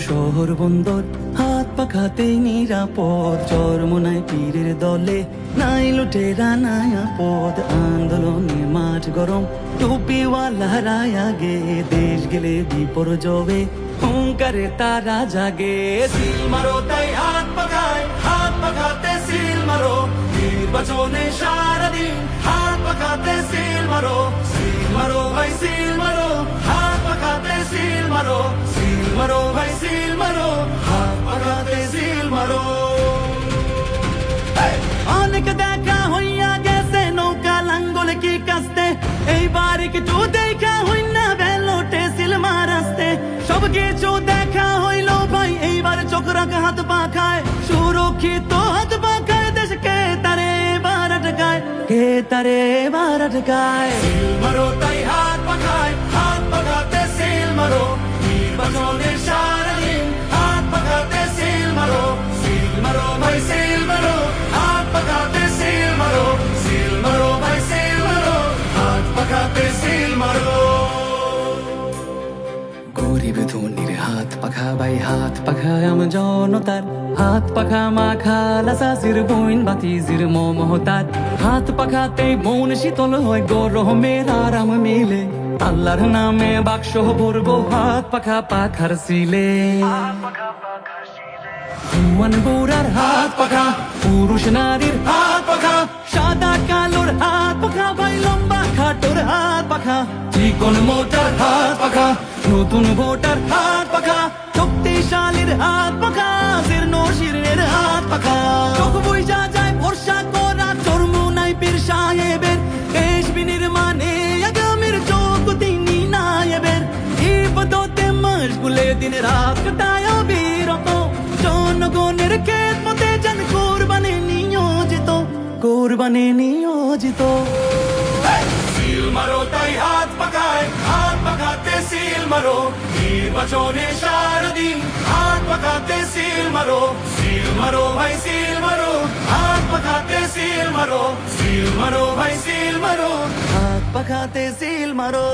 শহর বন্দর হাত পাখাতেই নিরাপদ, চরমোনাই পীরের দলে নাই লুটেরা নাই আপদ। আন্দোলনে মাঠ গরম, টুপিওয়ালা রায়া গে, দেশ গেলে বিপর্যয়ে হুঙ্কারে তারা জাগে। সিল মারো তাই হাত পাখাতে সিল মারো, নির্বাচনে সারাদিন হাত পাখাতে সিল মারো ভাই সিল মারো, হাত পাখাতে সিল মারো ভাই সিল মারো, হাত পাখাতে সিল মারো। অনেক দেখা হইয়া গেছে নৌকা লাঙ্গল কি কাস্তে, এইবার একটু দেখা হইনা বেলোটে সিল মারাস্তে। সব কিছু দেখা হইল ভাই এইবার চোখ রাখা হাত পাখায়, সুরক্ষিত হাত পাখায় দেশকে তারে এবার আটকায়, কে তারে এবার আটকায়। সিল মারো তাই হাত পাখাতে সিল মারো, নির্বাচনে সারাদিন হাত পাখাতে সিল মারো ভাই সিল মারো, হাত পাখাতে সিল মারো ভাই সিল মারো, হাত পাখাতে সিল মারো। গরিব ধনির হাত পাখা ভাই হাত পাখা আম জনতার, হাত পাখা মাখা লাসাসির বইন বাতিজির মমতার। হাত পাখাতে মন শীতল হয় গরমের আরাম মিলে, আল্লাহর নামে বাক্স ভরবো হাত পাখা পাখার সিলে। জুয়ান বুড়ার হাত পাখা, পুরুষ নারীর হাত পাখা, সাদা কালোর হাত পাখা ভাই লম্বা খাটোর হাত পাখা, চিকন মোটার হাত পাখা, নতুন ভোটার হাত পাখা, শক্তিশালীর হাত পাখা, জীর্ণ শীর্ণের হাত পাখা। চোখ বুইজা যায় ভরসা করা চরমোনাই পীর সাহেবের, দেশ বিনির্মাণে আগামীর চোখ তিনি নায়েবের। ইবাদতে মশগুলে দিন রাত কাটায় বিরত, জনগণের খেদমতে যান কোরবানি নিয়োজিত। সিল মারো তাই হাত পাখাতে সিল মারো, নির্বাচনে সারাদিন হাত পাখাতে সিল মারো ভাই সিল মারো, হাত পাখাতে সিল মারো ভাই সিল মারো, হাত পাখাতে সিল মারো।